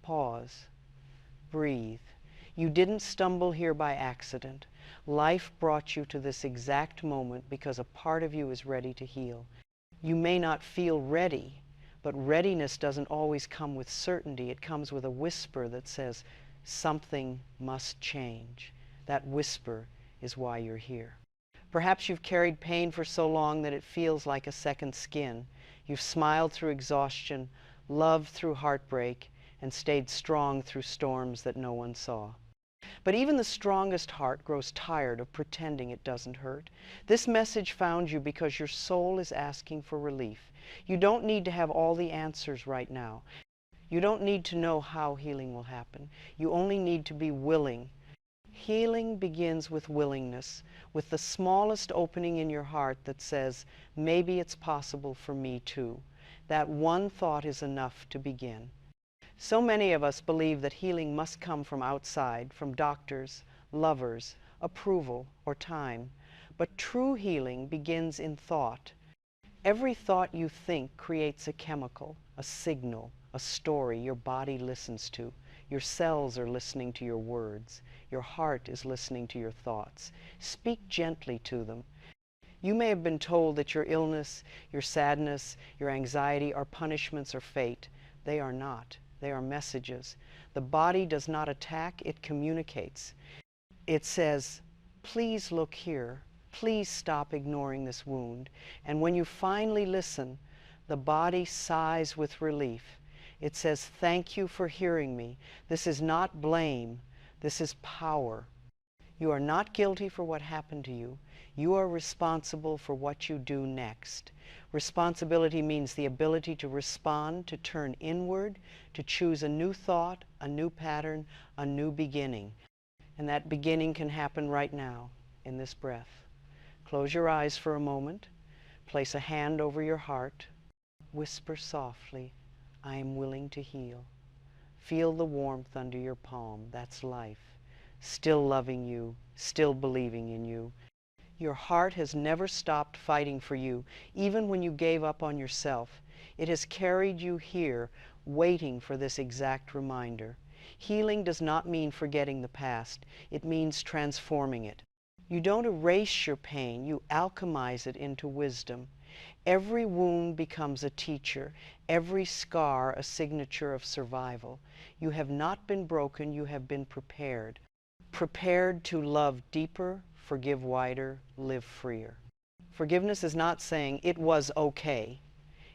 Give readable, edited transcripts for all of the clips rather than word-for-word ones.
Pause. Breathe. You didn't stumble here by accident. Life brought you to this exact moment because a part of you is ready to heal. You may not feel ready, but readiness doesn't always come with certainty. It comes with a whisper that says, something must change. That whisper is why you're here. Perhaps you've carried pain for so long that it feels like a second skin. You've smiled through exhaustion, loved through heartbreak, and stayed strong through storms that no one saw. But even the strongest heart grows tired of pretending it doesn't hurt. This message found you because your soul is asking for relief. You don't need to have all the answers right now. You don't need to know how healing will happen. You only need to be willing. Healing begins with willingness, with the smallest opening in your heart that says, maybe it's possible for me too. That one thought is enough to begin. So many of us believe that healing must come from outside, from doctors, lovers, approval, or time. But true healing begins in thought. Every thought you think creates a chemical, a signal, a story your body listens to. Your cells are listening to your words. Your heart is listening to your thoughts. Speak gently to them. You may have been told that your illness, your sadness, your anxiety are punishments or fate. They are not. They are messages. The body does not attack, it communicates. It says, please look here. Please stop ignoring this wound. And when you finally listen, the body sighs with relief. It says, thank you for hearing me. This is not blame. This is power. You are not guilty for what happened to you. You are responsible for what you do next. Responsibility means the ability to respond, to turn inward, to choose a new thought, a new pattern, a new beginning. And that beginning can happen right now, in this breath. Close your eyes for a moment. Place a hand over your heart. Whisper softly, I am willing to heal. Feel the warmth under your palm. That's life. Still loving you, still believing in you. Your heart has never stopped fighting for you, even when you gave up on yourself. It has carried you here, waiting for this exact reminder. Healing does not mean forgetting the past. It means transforming it. You don't erase your pain, you alchemize it into wisdom. Every wound becomes a teacher, every scar a signature of survival. You have not been broken, you have been prepared. Prepared to love deeper, forgive wider, live freer. Forgiveness is not saying, it was okay.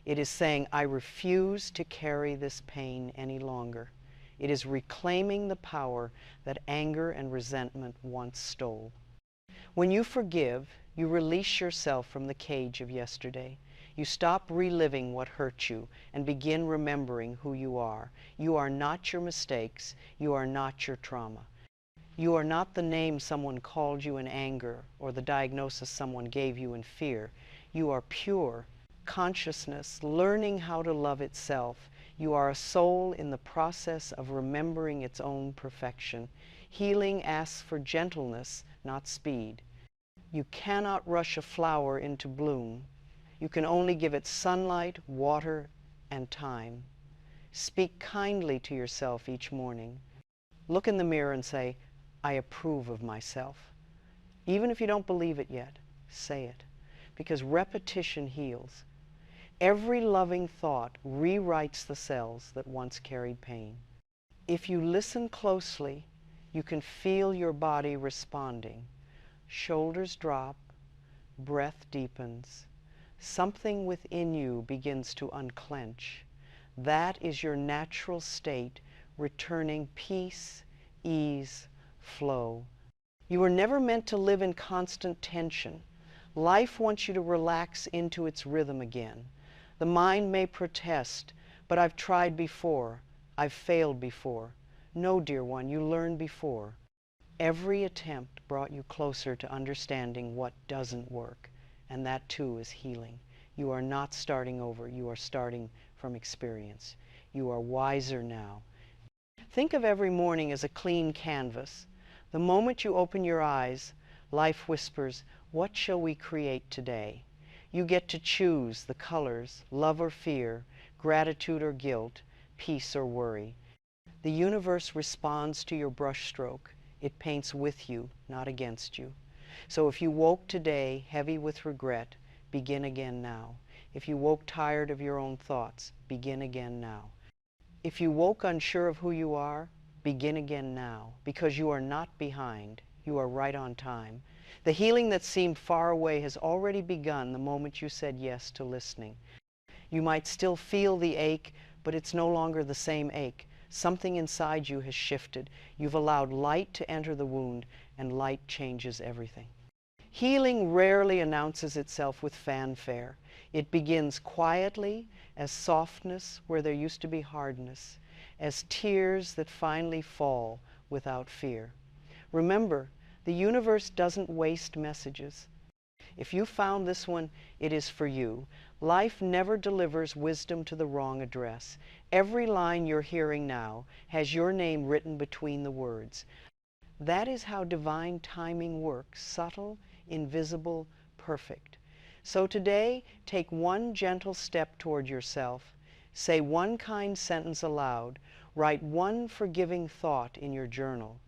It is saying, I refuse to carry this pain any longer. It is reclaiming the power that anger and resentment once stole. When you forgive, you release yourself from the cage of yesterday. You stop reliving what hurt you and begin remembering who you are. You are not your mistakes. You are not your trauma. You are not the name someone called you in anger or the diagnosis someone gave you in fear. You are pure consciousness, learning how to love itself. You are a soul in the process of remembering its own perfection. Healing asks for gentleness, not speed. You cannot rush a flower into bloom. You can only give it sunlight, water, and time. Speak kindly to yourself each morning. Look in the mirror and say, I approve of myself. Even if you don't believe it yet, say it, because repetition heals. Every loving thought rewrites the cells that once carried pain. If you listen closely, you can feel your body responding. Shoulders drop, breath deepens. Something within you begins to unclench. That is your natural state, returning peace, ease, flow. You were never meant to live in constant tension. Life wants you to relax into its rhythm again. The mind may protest, but I've tried before. I've failed before. No, dear one, you learned before. Every attempt brought you closer to understanding what doesn't work, and that too is healing. You are not starting over. You are starting from experience. You are wiser now. Think of every morning as a clean canvas. The moment you open your eyes, life whispers, what shall we create today? You get to choose the colors, love or fear, gratitude or guilt, peace or worry. The universe responds to your brushstroke. It paints with you, not against you. So if you woke today heavy with regret, begin again now. If you woke tired of your own thoughts, begin again now. If you woke unsure of who you are, begin again now, because you are not behind. You are right on time. The healing that seemed far away has already begun the moment you said yes to listening. You might still feel the ache, but it's no longer the same ache. Something inside you has shifted. You've allowed light to enter the wound, and light changes everything. Healing rarely announces itself with fanfare. It begins quietly, as softness where there used to be hardness, as tears that finally fall without fear. Remember, the universe doesn't waste messages. If you found this one, it is for you. Life never delivers wisdom to the wrong address. Every line you're hearing now has your name written between the words. That is how divine timing works, subtle, invisible, perfect. So today, take one gentle step toward yourself, say one kind sentence aloud, write one forgiving thought in your journal.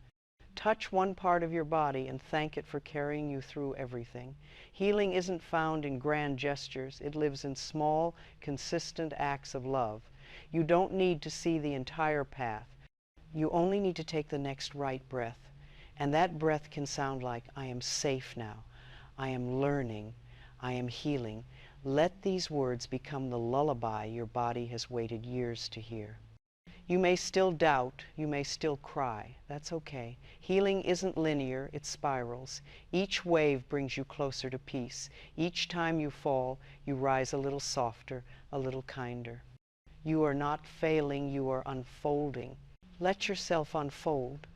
Touch one part of your body and thank it for carrying you through everything. Healing isn't found in grand gestures. It lives in small, consistent acts of love. You don't need to see the entire path. You only need to take the next right breath. And that breath can sound like, I am safe now. I am learning. I am healing. Let these words become the lullaby your body has waited years to hear. You may still doubt, you may still cry. That's okay. Healing isn't linear, it spirals. Each wave brings you closer to peace. Each time you fall, you rise a little softer, a little kinder. You are not failing, you are unfolding. Let yourself unfold.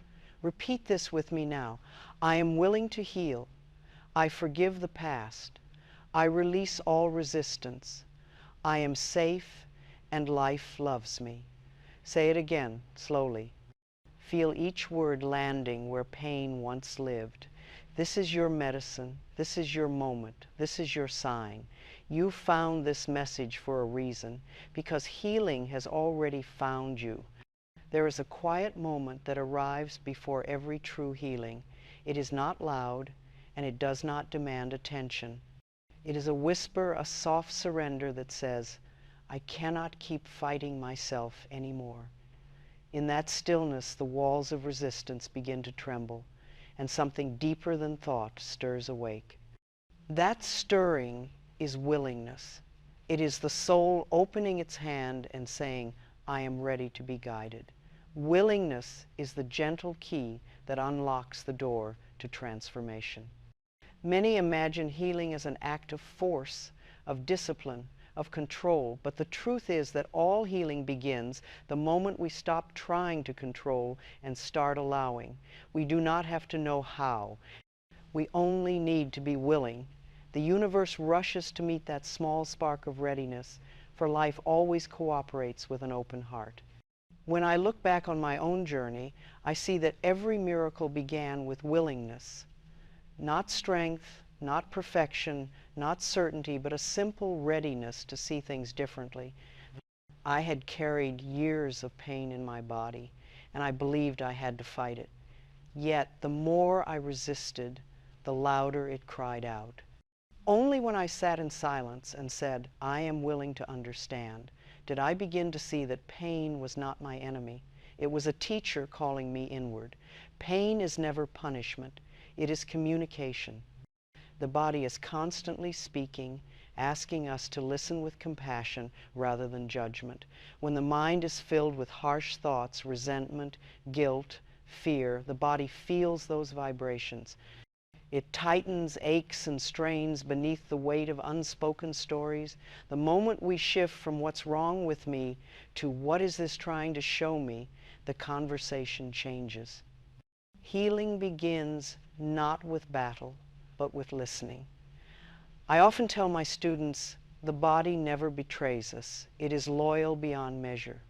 Repeat this with me now. I am willing to heal. I forgive the past. I release all resistance. I am safe and life loves me. Say it again, slowly. Feel each word landing where pain once lived. This is your medicine. This is your moment. This is your sign. You found this message for a reason, because healing has already found you. There is a quiet moment that arrives before every true healing. It is not loud, and it does not demand attention. It is a whisper, a soft surrender that says, I cannot keep fighting myself anymore. In that stillness, the walls of resistance begin to tremble, and something deeper than thought stirs awake. That stirring is willingness. It is the soul opening its hand and saying, I am ready to be guided. Willingness is the gentle key that unlocks the door to transformation. Many imagine healing as an act of force, of discipline, of control, but the truth is that all healing begins the moment we stop trying to control and start allowing. We do not have to know how. We only need to be willing. The universe rushes to meet that small spark of readiness, for life always cooperates with an open heart. When I look back on my own journey, I see that every miracle began with willingness. Not strength, not perfection, not certainty, but a simple readiness to see things differently. I had carried years of pain in my body, and I believed I had to fight it. Yet, the more I resisted, the louder it cried out. Only when I sat in silence and said, I am willing to understand, did I begin to see that pain was not my enemy. It was a teacher calling me inward. Pain is never punishment. It is communication. The body is constantly speaking, asking us to listen with compassion rather than judgment. When the mind is filled with harsh thoughts, resentment, guilt, fear, the body feels those vibrations. It tightens, aches, and strains beneath the weight of unspoken stories. The moment we shift from what's wrong with me to what is this trying to show me, the conversation changes. Healing begins not with battle, but with listening. I often tell my students, the body never betrays us. It is loyal beyond measure.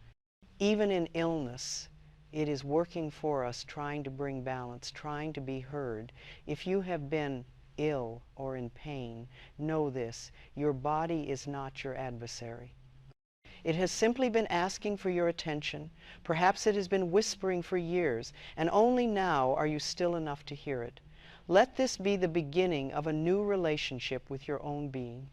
Even in illness, it is working for us, trying to bring balance, trying to be heard. If you have been ill or in pain, know this, your body is not your adversary. It has simply been asking for your attention. Perhaps it has been whispering for years, and only now are you still enough to hear it. Let this be the beginning of a new relationship with your own being.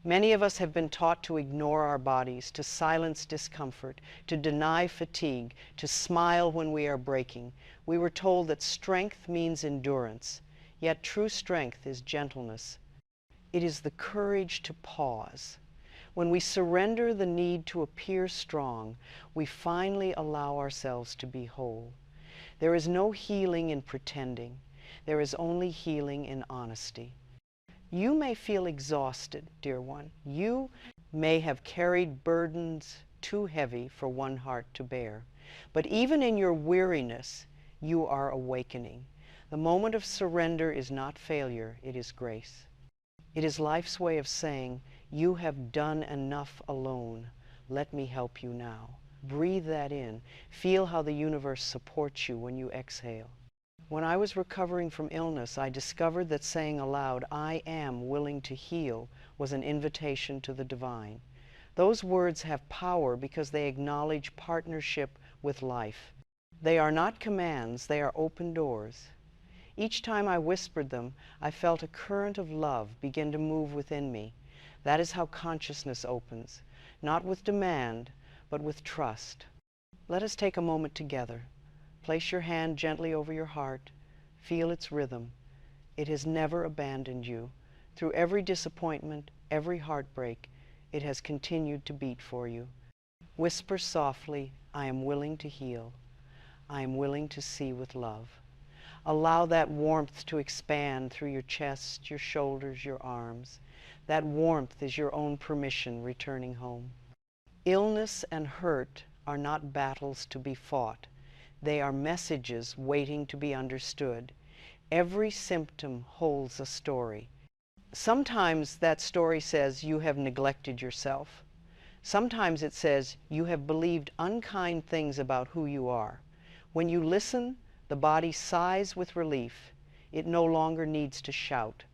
Many of us have been taught to ignore our bodies, to silence discomfort, to deny fatigue, to smile when we are breaking. We were told that strength means endurance, yet true strength is gentleness. It is the courage to pause. When we surrender the need to appear strong, we finally allow ourselves to be whole. There is no healing in pretending. There is only healing in honesty. You may feel exhausted, dear one. You may have carried burdens too heavy for one heart to bear. But even in your weariness, you are awakening. The moment of surrender is not failure, it is grace. It is life's way of saying, you have done enough alone. Let me help you now. Breathe that in. Feel how the universe supports you when you exhale. When I was recovering from illness, I discovered that saying aloud, I am willing to heal, was an invitation to the divine. Those words have power because they acknowledge partnership with life. They are not commands, they are open doors. Each time I whispered them, I felt a current of love begin to move within me. That is how consciousness opens, not with demand, but with trust. Let us take a moment together. Place your hand gently over your heart. Feel its rhythm. It has never abandoned you. Through every disappointment, every heartbreak, it has continued to beat for you. Whisper softly, I am willing to heal. I am willing to see with love. Allow that warmth to expand through your chest, your shoulders, your arms. That warmth is your own permission returning home. Illness and hurt are not battles to be fought. They are messages waiting to be understood. Every symptom holds a story. Sometimes that story says you have neglected yourself. Sometimes it says you have believed unkind things about who you are. When you listen, the body sighs with relief. It no longer needs to shout.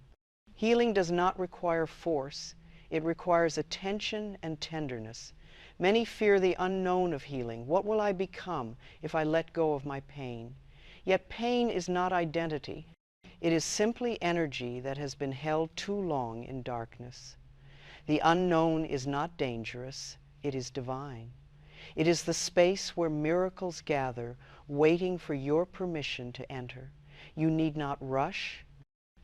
Healing does not require force. It requires attention and tenderness. Many fear the unknown of healing. What will I become if I let go of my pain? Yet pain is not identity. It is simply energy that has been held too long in darkness. The unknown is not dangerous. It is divine. It is the space where miracles gather, waiting for your permission to enter. You need not rush.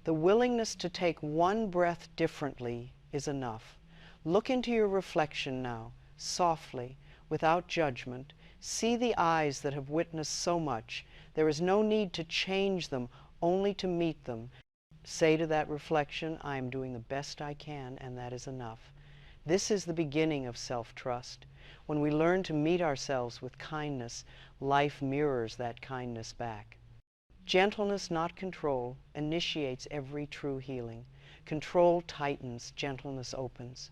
The willingness to take one breath differently is enough. Look into your reflection now. Softly, without judgment, see the eyes that have witnessed so much. There is no need to change them, only to meet them. Say to that reflection, I am doing the best I can, and that is enough. This is the beginning of self-trust. When we learn to meet ourselves with kindness, life mirrors that kindness back. Gentleness, not control, initiates every true healing. Control tightens, gentleness opens.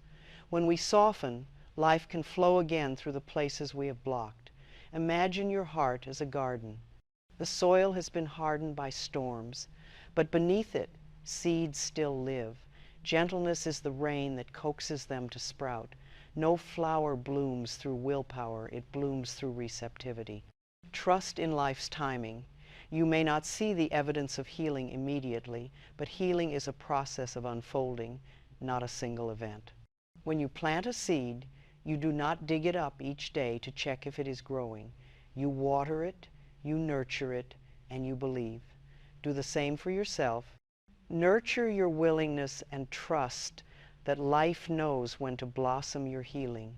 When we soften, life can flow again through the places we have blocked. Imagine your heart as a garden. The soil has been hardened by storms, but beneath it, seeds still live. Gentleness is the rain that coaxes them to sprout. No flower blooms through willpower, it blooms through receptivity. Trust in life's timing. You may not see the evidence of healing immediately, but healing is a process of unfolding, not a single event. When you plant a seed, you do not dig it up each day to check if it is growing. You water it, you nurture it, and you believe. Do the same for yourself. Nurture your willingness and trust that life knows when to blossom your healing.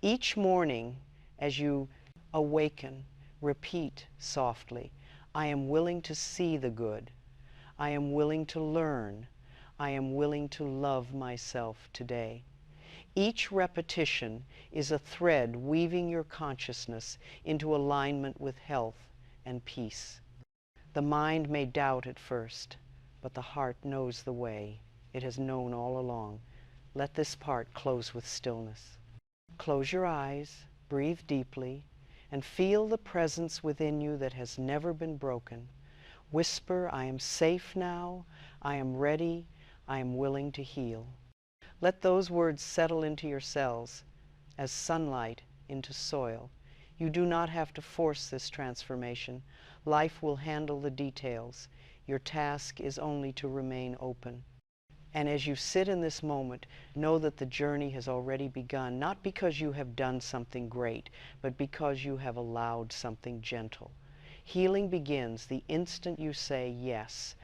Each morning, as you awaken, repeat softly, I am willing to see the good. I am willing to learn. I am willing to love myself today. Each repetition is a thread weaving your consciousness into alignment with health and peace. The mind may doubt at first, but the heart knows the way. It has known all along. Let this part close with stillness. Close your eyes, breathe deeply, and feel the presence within you that has never been broken. Whisper, I am safe now, I am ready, I am willing to heal. Let those words settle into your cells. as sunlight into soil. You do not have to force this transformation. Life will handle the details. Your task is only to remain open. And as you sit in this moment, know that the journey has already begun, not because you have done something great, but because you have allowed something gentle. Healing begins the instant you say yes.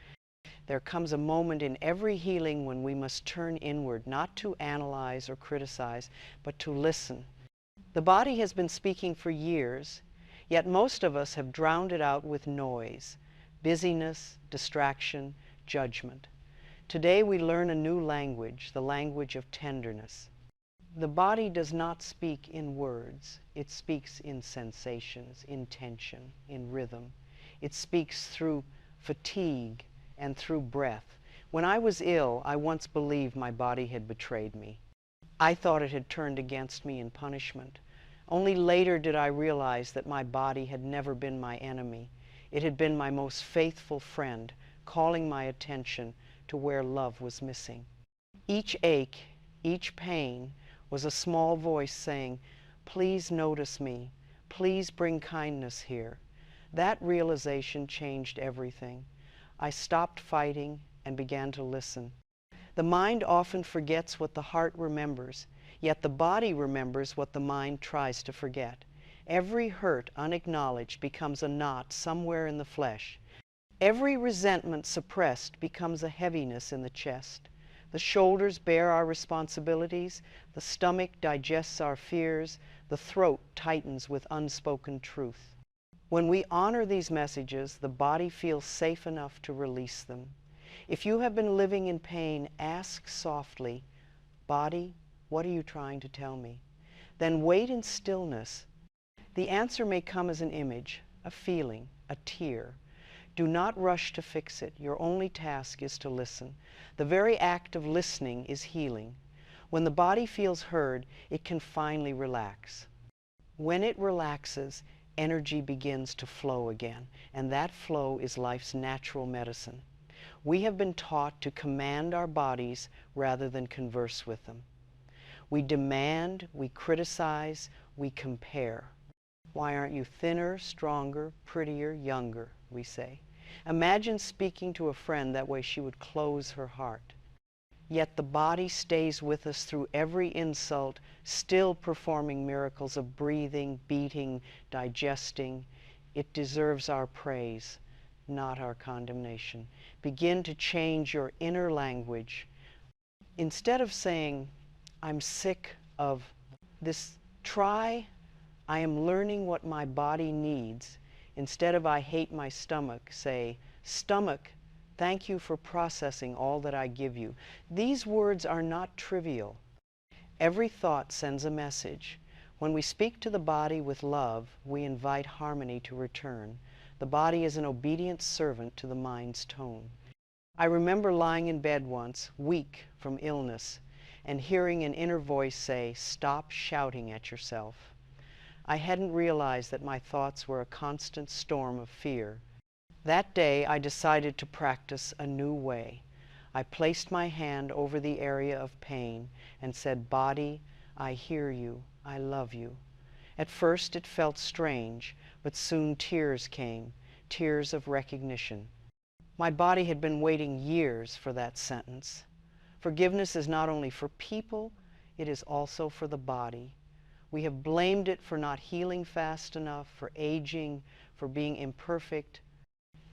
There comes a moment in every healing when we must turn inward, not to analyze or criticize, but to listen. The body has been speaking for years, yet most of us have drowned it out with noise, busyness, distraction, judgment. Today we learn a new language, the language of tenderness. The body does not speak in words. It speaks in sensations, in tension, in rhythm. It speaks through fatigue and through breath. When I was ill, I once believed my body had betrayed me. I thought it had turned against me in punishment. Only later did I realize that my body had never been my enemy. It had been my most faithful friend, calling my attention to where love was missing. Each ache, each pain was a small voice saying, "Please notice me. Please bring kindness here." That realization changed everything. I stopped fighting and began to listen. The mind often forgets what the heart remembers, yet the body remembers what the mind tries to forget. Every hurt unacknowledged becomes a knot somewhere in the flesh. Every resentment suppressed becomes a heaviness in the chest. The shoulders bear our responsibilities, the stomach digests our fears, the throat tightens with unspoken truth. When we honor these messages, the body feels safe enough to release them. If you have been living in pain, ask softly, "Body, what are you trying to tell me?" Then wait in stillness. The answer may come as an image, a feeling, a tear. Do not rush to fix it. Your only task is to listen. The very act of listening is healing. When the body feels heard, it can finally relax. When it relaxes, energy begins to flow again, and that flow is life's natural medicine. We have been taught to command our bodies rather than converse with them. We demand, we criticize, we compare. "Why aren't you thinner, stronger, prettier, younger?" we say. Imagine speaking to a friend that way she would close her heart. Yet the body stays with us through every insult, still performing miracles of breathing, beating, digesting. It deserves our praise, not our condemnation. Begin to change your inner language. Instead of saying, "I'm sick of this," try, "I am learning what my body needs." Instead of "I hate my stomach," say, "Stomach, thank you for processing all that I give you." These words are not trivial. Every thought sends a message. When we speak to the body with love, we invite harmony to return. The body is an obedient servant to the mind's tone. I remember lying in bed once, weak from illness, and hearing an inner voice say, "Stop shouting at yourself." I hadn't realized that my thoughts were a constant storm of fear. That day, I decided to practice a new way. I placed my hand over the area of pain and said, "Body, I hear you. I love you." At first it felt strange, but soon tears came, tears of recognition. My body had been waiting years for that sentence. Forgiveness is not only for people, it is also for the body. We have blamed it for not healing fast enough, for aging, for being imperfect.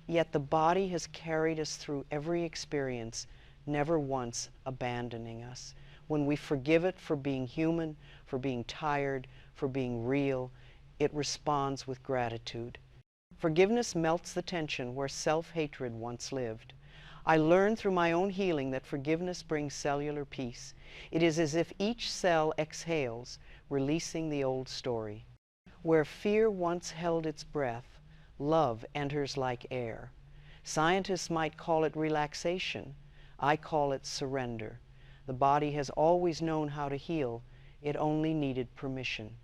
Yet the body has carried us through every experience, never once abandoning us. When we forgive it for being human, for being tired, for being real, it responds with gratitude. Forgiveness melts the tension where self-hatred once lived. I learned through my own healing that forgiveness brings cellular peace. It is as if each cell exhales, releasing the old story. Where fear once held its breath, love enters like air. Scientists might call it relaxation. I call it surrender. The body has always known how to heal. It only needed permission.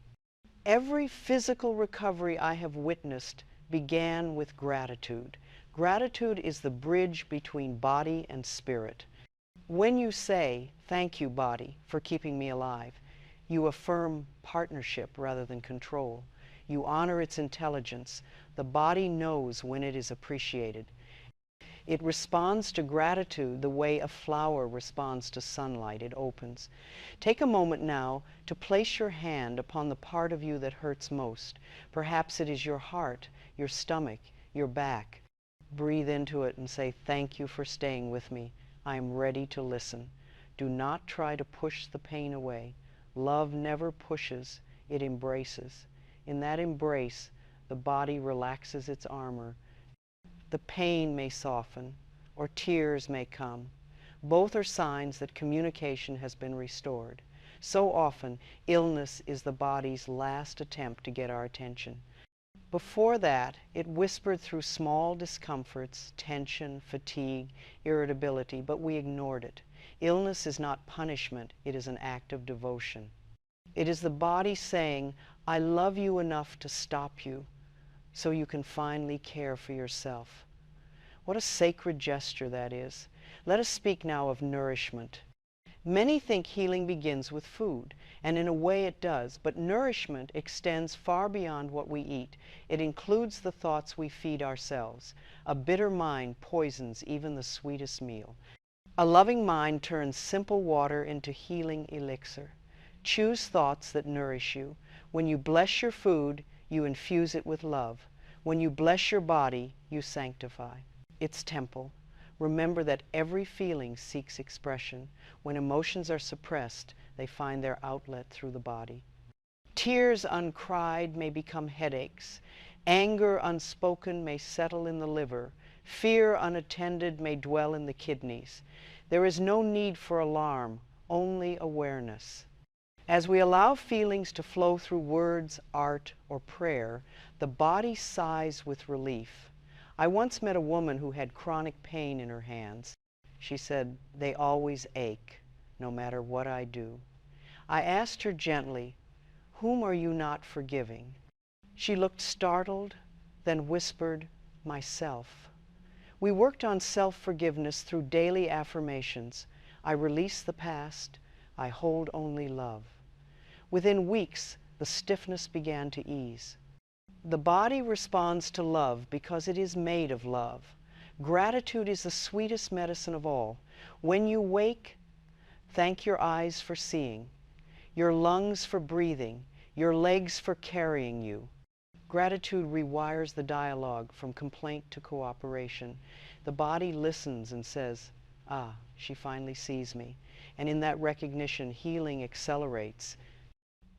Every physical recovery I have witnessed began with gratitude. Gratitude is the bridge between body and spirit. When you say, "Thank you, body, for keeping me alive," You affirm partnership rather than control. You honor its intelligence. The body knows when it is appreciated. It responds to gratitude the way a flower responds to sunlight. It opens. Take a moment now to place your hand upon the part of you that hurts most. Perhaps it is your heart, your stomach, your back. Breathe into it and say, "Thank you for staying with me. I am ready to listen." Do not try to push the pain away. Love never pushes, it embraces. In that embrace, the body relaxes its armor. The pain may soften, or tears may come. Both are signs that communication has been restored. So often, illness is the body's last attempt to get our attention. Before that, it whispered through small discomforts, tension, fatigue, irritability, but we ignored it. Illness is not punishment, it is an act of devotion. It is the body saying, "I love you enough to stop you, so you can finally care for yourself." What a sacred gesture that is. Let us speak now of nourishment. Many think healing begins with food, and in a way it does, but nourishment extends far beyond what we eat. It includes the thoughts we feed ourselves. A bitter mind poisons even the sweetest meal. A loving mind turns simple water into healing elixir. Choose thoughts that nourish you. When you bless your food, you infuse it with love. When you bless your body, you sanctify its temple. Remember that every feeling seeks expression. When emotions are suppressed, they find their outlet through the body. Tears uncried may become headaches. Anger unspoken may settle in the liver. Fear unattended may dwell in the kidneys. There is no need for alarm, only awareness. As we allow feelings to flow through words, art, or prayer, the body sighs with relief. I once met a woman who had chronic pain in her hands. She said, "They always ache, no matter what I do." I asked her gently, "Whom are you not forgiving?" She looked startled, then whispered, "Myself." We worked on self-forgiveness through daily affirmations. I release the past. I hold only love. Within weeks, the stiffness began to ease. The body responds to love because it is made of love. Gratitude is the sweetest medicine of all. When you wake, thank your eyes for seeing, your lungs for breathing, your legs for carrying you. Gratitude rewires the dialogue from complaint to cooperation. The body listens and says, "Ah, she finally sees me." And in that recognition, healing accelerates.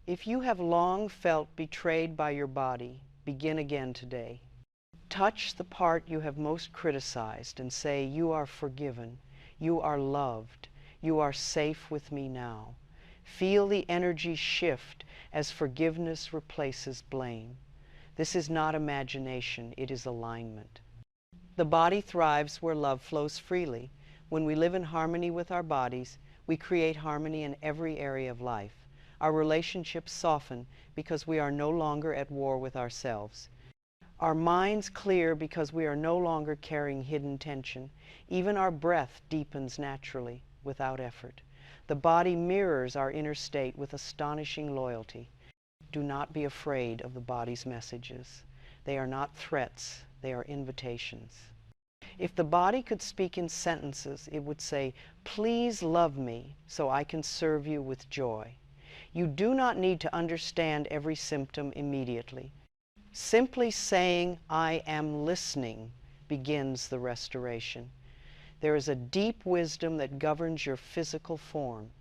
If you have long felt betrayed by your body, begin again today. Touch the part you have most criticized and say, "You are forgiven, you are loved, you are safe with me now." Feel the energy shift as forgiveness replaces blame. This is not imagination, it is alignment. The body thrives where love flows freely. When we live in harmony with our bodies, we create harmony in every area of life. Our relationships soften because we are no longer at war with ourselves. Our minds clear because we are no longer carrying hidden tension. Even our breath deepens naturally, without effort. The body mirrors our inner state with astonishing loyalty. Do not be afraid of the body's messages. They are not threats, they are invitations. If the body could speak in sentences, it would say, "Please love me so I can serve you with joy." You do not need to understand every symptom immediately. Simply saying, "I am listening," begins the restoration. There is a deep wisdom that governs your physical form.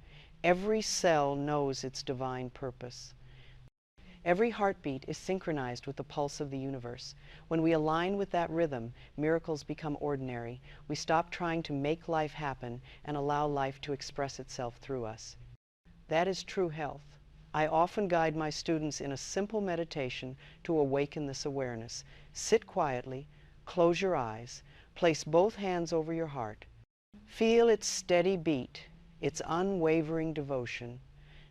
Every cell knows its divine purpose. Every heartbeat is synchronized with the pulse of the universe. When we align with that rhythm, miracles become ordinary. We stop trying to make life happen and allow life to express itself through us. That is true health. I often guide my students in a simple meditation to awaken this awareness. Sit quietly, close your eyes, place both hands over your heart. Feel its steady beat, its unwavering devotion.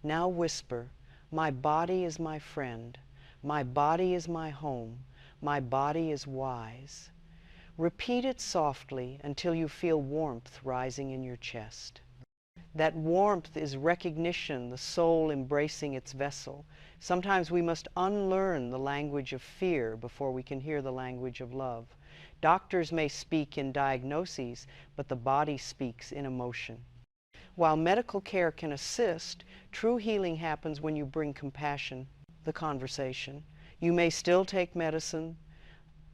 Now whisper, "My body is my friend. My body is my home. My body is wise." Repeat it softly until you feel warmth rising in your chest. That warmth is recognition, the soul embracing its vessel. Sometimes we must unlearn the language of fear before we can hear the language of love. Doctors may speak in diagnoses, but the body speaks in emotion. While medical care can assist, true healing happens when you bring compassion, the conversation. You may still take medicine,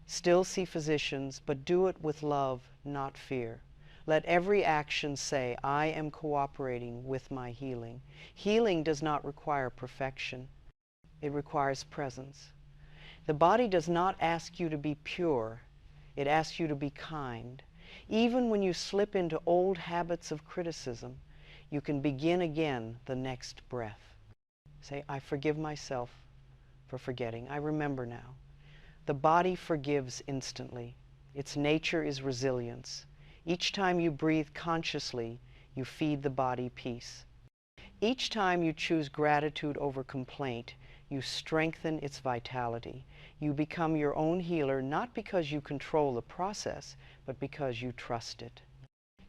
still see physicians, but do it with love, not fear. Let every action say, I am cooperating with my healing. Healing does not require perfection. It requires presence. The body does not ask you to be pure. It asks you to be kind. Even when you slip into old habits of criticism, you can begin again the next breath. Say, I forgive myself for forgetting. I remember now. The body forgives instantly. Its nature is resilience. Each time you breathe consciously, you feed the body peace. Each time you choose gratitude over complaint, you strengthen its vitality. You become your own healer, not because you control the process, but because you trust it.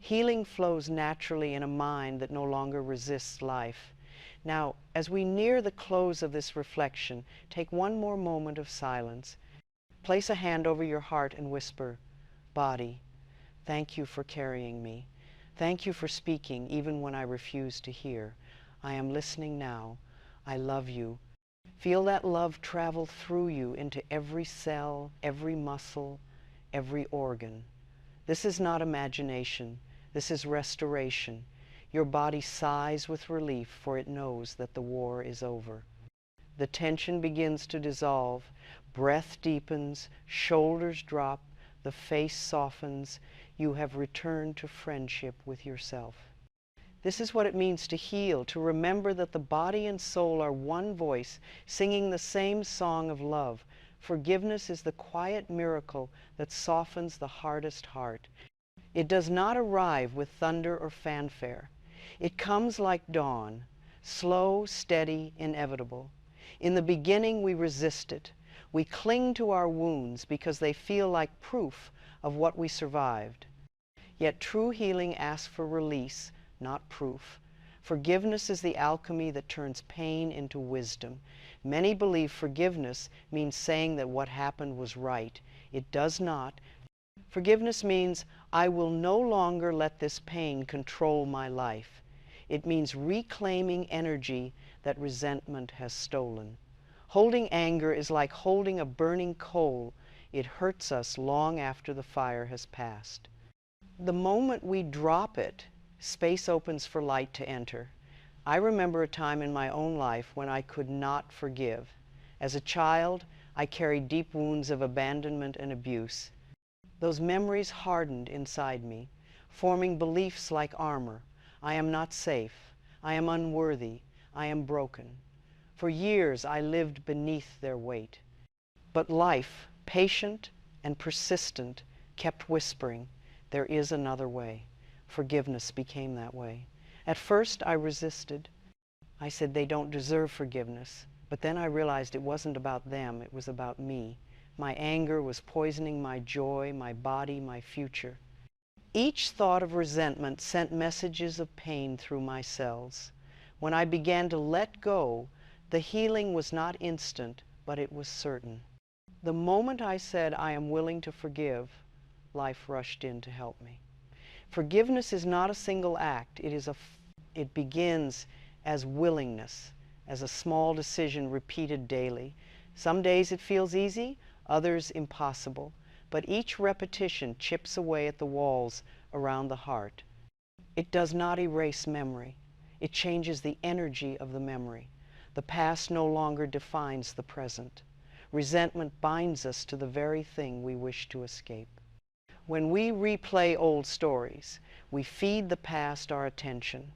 Healing flows naturally in a mind that no longer resists life. Now, as we near the close of this reflection, take one more moment of silence. Place a hand over your heart and whisper, Body, thank you for carrying me. Thank you for speaking even when I refuse to hear. I am listening now. I love you. Feel that love travel through you into every cell, every muscle, every organ. This is not imagination. This is restoration. Your body sighs with relief, for it knows that the war is over. The tension begins to dissolve. Breath deepens, shoulders drop, the face softens. You have returned to friendship with yourself. This is what it means to heal, to remember that the body and soul are one voice, singing the same song of love. Forgiveness is the quiet miracle that softens the hardest heart. It does not arrive with thunder or fanfare. It comes like dawn, slow, steady, inevitable. In the beginning, we resist it. We cling to our wounds because they feel like proof of what we survived. Yet true healing asks for release, not proof. Forgiveness is the alchemy that turns pain into wisdom. Many believe forgiveness means saying that what happened was right. It does not. Forgiveness means I will no longer let this pain control my life. It means reclaiming energy that resentment has stolen. Holding anger is like holding a burning coal. It hurts us long after the fire has passed. The moment we drop it, space opens for light to enter. I remember a time in my own life when I could not forgive. As a child, I carried deep wounds of abandonment and abuse. Those memories hardened inside me, forming beliefs like armor. I am not safe. I am unworthy. I am broken. For years, I lived beneath their weight. But life, patient and persistent, kept whispering, there is another way. Forgiveness became that way. At first, I resisted. I said they don't deserve forgiveness. But then I realized it wasn't about them, it was about me. My anger was poisoning my joy, my body, my future. Each thought of resentment sent messages of pain through my cells. When I began to let go, the healing was not instant, but it was certain. The moment I said, I am willing to forgive, life rushed in to help me. Forgiveness is not a single act. It begins as willingness, as a small decision repeated daily. Some days it feels easy, others impossible, but each repetition chips away at the walls around the heart. It does not erase memory. It changes the energy of the memory. The past no longer defines the present. Resentment binds us to the very thing we wish to escape. When we replay old stories, we feed the past our attention.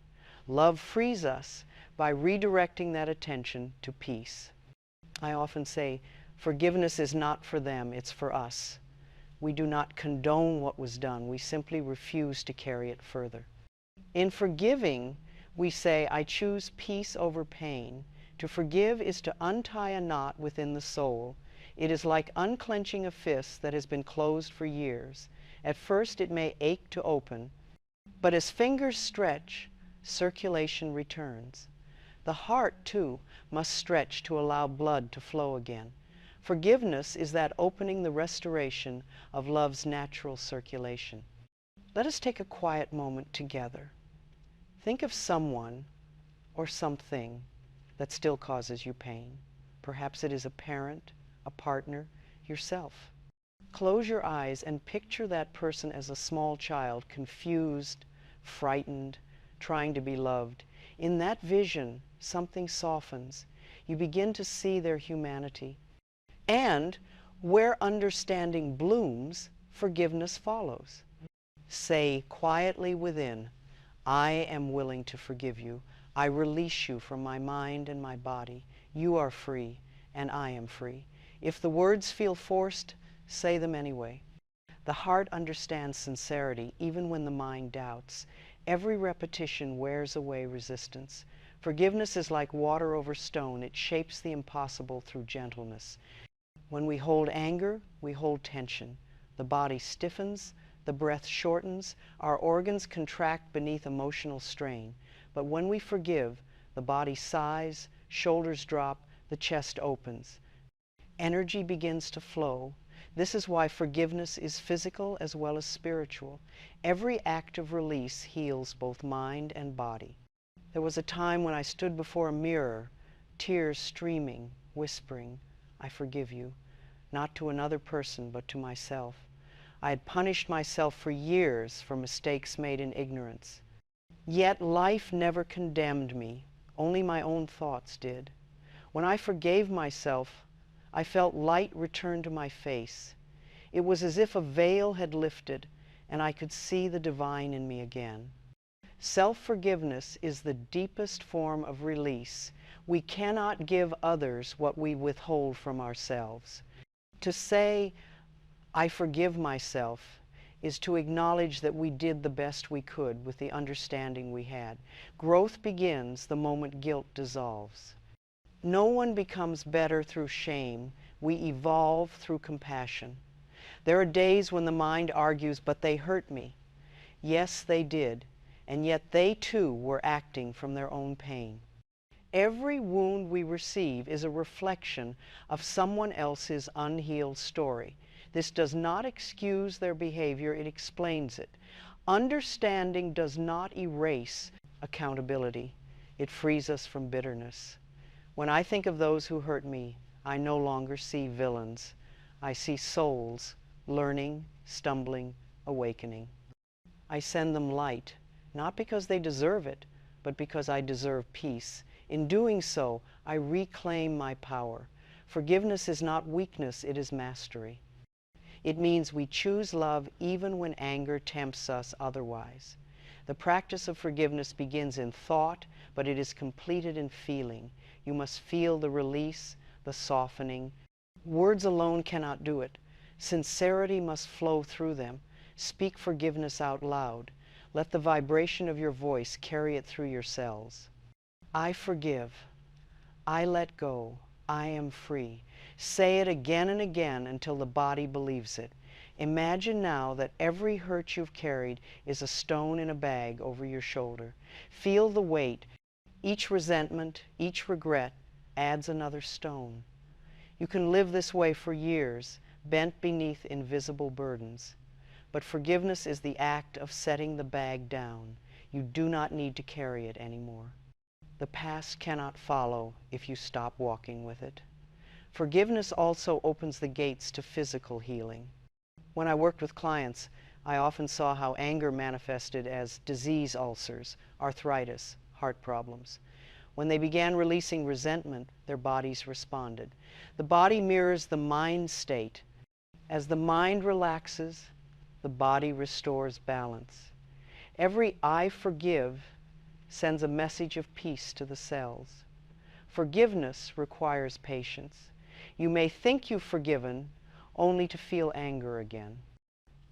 Love frees us by redirecting that attention to peace. I often say, forgiveness is not for them, it's for us. We do not condone what was done, we simply refuse to carry it further. In forgiving, we say, I choose peace over pain. To forgive is to untie a knot within the soul. It is like unclenching a fist that has been closed for years. At first it may ache to open, but as fingers stretch, circulation returns. The heart, too, must stretch to allow blood to flow again. Forgiveness is that opening, the restoration of love's natural circulation. Let us take a quiet moment together. Think of someone or something that still causes you pain. Perhaps it is a parent, a partner, yourself. Close your eyes and picture that person as a small child, confused, frightened, trying to be loved. In that vision, something softens. You begin to see their humanity. And where understanding blooms, forgiveness follows. Say quietly within, I am willing to forgive you. I release you from my mind and my body. You are free, and I am free. If the words feel forced, say them anyway. The heart understands sincerity even when the mind doubts. Every repetition wears away resistance. Forgiveness is like water over stone. It shapes the impossible through gentleness. When we hold anger, we hold tension. The body stiffens, the breath shortens, our organs contract beneath emotional strain. But when we forgive, the body sighs, shoulders drop, the chest opens. Energy begins to flow. This is why forgiveness is physical as well as spiritual. Every act of release heals both mind and body. There was a time when I stood before a mirror, tears streaming, whispering, I forgive you, not to another person, but to myself. I had punished myself for years for mistakes made in ignorance. Yet life never condemned me, only my own thoughts did. When I forgave myself, I felt light return to my face. It was as if a veil had lifted and I could see the divine in me again. Self-forgiveness is the deepest form of release. We cannot give others what we withhold from ourselves. To say, I forgive myself, is to acknowledge that we did the best we could with the understanding we had. Growth begins the moment guilt dissolves. No one becomes better through shame. We evolve through compassion. There are days when the mind argues, but they hurt me. Yes, they did, and yet they too were acting from their own pain. Every wound we receive is a reflection of someone else's unhealed story. This does not excuse their behavior, it explains it. Understanding does not erase accountability. It frees us from bitterness. When I think of those who hurt me, I no longer see villains. I see souls, learning, stumbling, awakening. I send them light, not because they deserve it, but because I deserve peace. In doing so, I reclaim my power. Forgiveness is not weakness, it is mastery. It means we choose love even when anger tempts us otherwise. The practice of forgiveness begins in thought, but it is completed in feeling. You must feel the release, the softening. Words alone cannot do it. Sincerity must flow through them. Speak forgiveness out loud. Let the vibration of your voice carry it through your cells. I forgive. I let go. I am free. Say it again and again until the body believes it. Imagine now that every hurt you've carried is a stone in a bag over your shoulder. Feel the weight. Each resentment, each regret adds another stone. You can live this way for years, bent beneath invisible burdens. But forgiveness is the act of setting the bag down. You do not need to carry it anymore. The past cannot follow if you stop walking with it. Forgiveness also opens the gates to physical healing. When I worked with clients, I often saw how anger manifested as disease ulcers, arthritis, heart problems. When they began releasing resentment, their bodies responded. The body mirrors the mind state. As the mind relaxes, the body restores balance. Every I forgive sends a message of peace to the cells. Forgiveness requires patience. You may think you've forgiven only to feel anger again.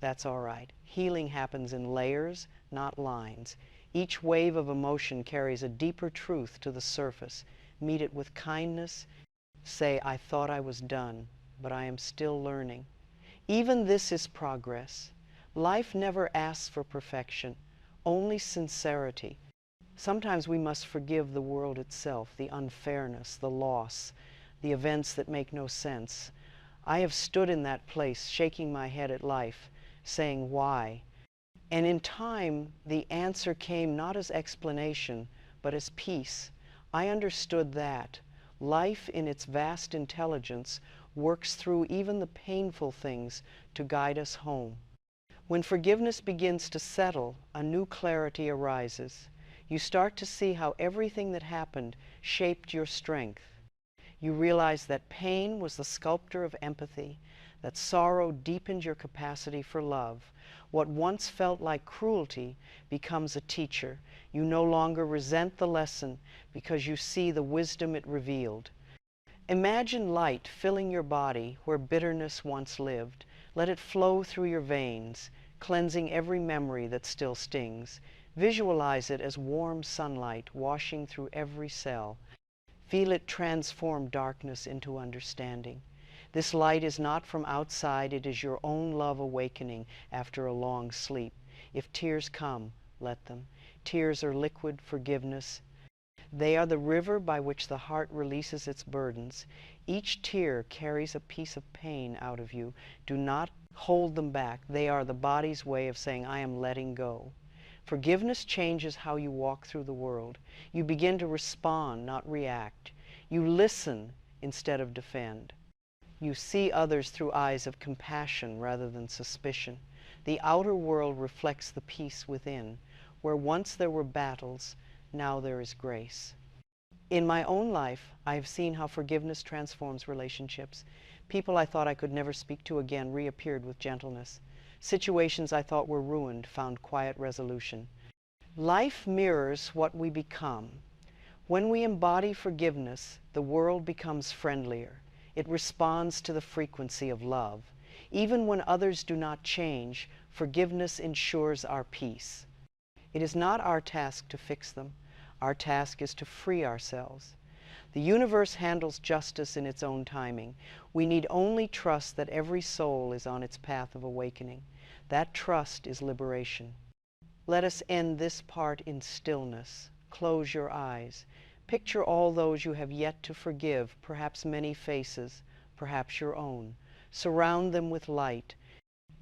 That's all right. Healing happens in layers, not lines. Each wave of emotion carries a deeper truth to the surface. Meet it with kindness. Say, I thought I was done, but I am still learning. Even this is progress. Life never asks for perfection, only sincerity. Sometimes we must forgive the world itself, the unfairness, the loss, the events that make no sense. I have stood in that place, shaking my head at life, saying, why? And in time, the answer came not as explanation, but as peace. I understood that life, in its vast intelligence, works through even the painful things to guide us home. When forgiveness begins to settle, a new clarity arises. You start to see how everything that happened shaped your strength. You realize that pain was the sculptor of empathy, that sorrow deepened your capacity for love. What once felt like cruelty becomes a teacher. You no longer resent the lesson because you see the wisdom it revealed. Imagine light filling your body where bitterness once lived. Let it flow through your veins, cleansing every memory that still stings. Visualize it as warm sunlight washing through every cell. Feel it transform darkness into understanding. This light is not from outside, it is your own love awakening after a long sleep. If tears come, let them. Tears are liquid forgiveness. They are the river by which the heart releases its burdens. Each tear carries a piece of pain out of you. Do not hold them back. They are the body's way of saying, I am letting go. Forgiveness changes how you walk through the world. You begin to respond, not react. You listen instead of defend. You see others through eyes of compassion rather than suspicion. The outer world reflects the peace within. Where once there were battles, now there is grace. In my own life, I have seen how forgiveness transforms relationships. People I thought I could never speak to again reappeared with gentleness. Situations I thought were ruined found quiet resolution. Life mirrors what we become. When we embody forgiveness, the world becomes friendlier. It responds to the frequency of love. Even when others do not change, forgiveness ensures our peace. It is not our task to fix them. Our task is to free ourselves. The universe handles justice in its own timing. We need only trust that every soul is on its path of awakening. That trust is liberation. Let us end this part in stillness. Close your eyes. Picture all those you have yet to forgive, perhaps many faces, perhaps your own. Surround them with light.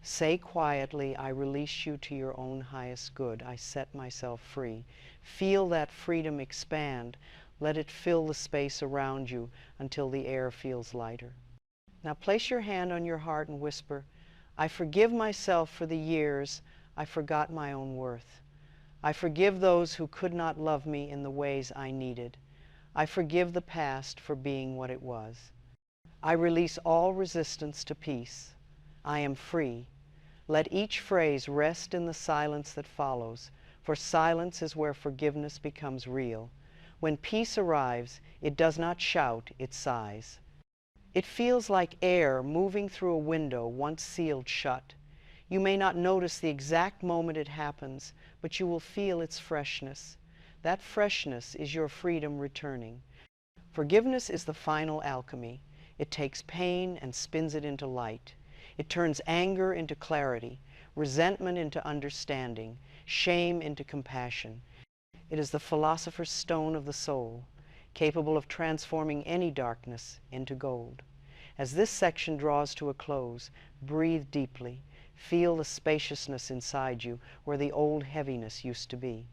Say quietly, I release you to your own highest good. I set myself free. Feel that freedom expand. Let it fill the space around you until the air feels lighter. Now place your hand on your heart and whisper, I forgive myself for the years I forgot my own worth. I forgive those who could not love me in the ways I needed. I forgive the past for being what it was. I release all resistance to peace. I am free. Let each phrase rest in the silence that follows, for silence is where forgiveness becomes real. When peace arrives, it does not shout, it sighs. It feels like air moving through a window once sealed shut. You may not notice the exact moment it happens, but you will feel its freshness. That freshness is your freedom returning. Forgiveness is the final alchemy. It takes pain and spins it into light. It turns anger into clarity, resentment into understanding, shame into compassion. It is the philosopher's stone of the soul, capable of transforming any darkness into gold. As this section draws to a close, breathe deeply. Feel the spaciousness inside you where the old heaviness used to be.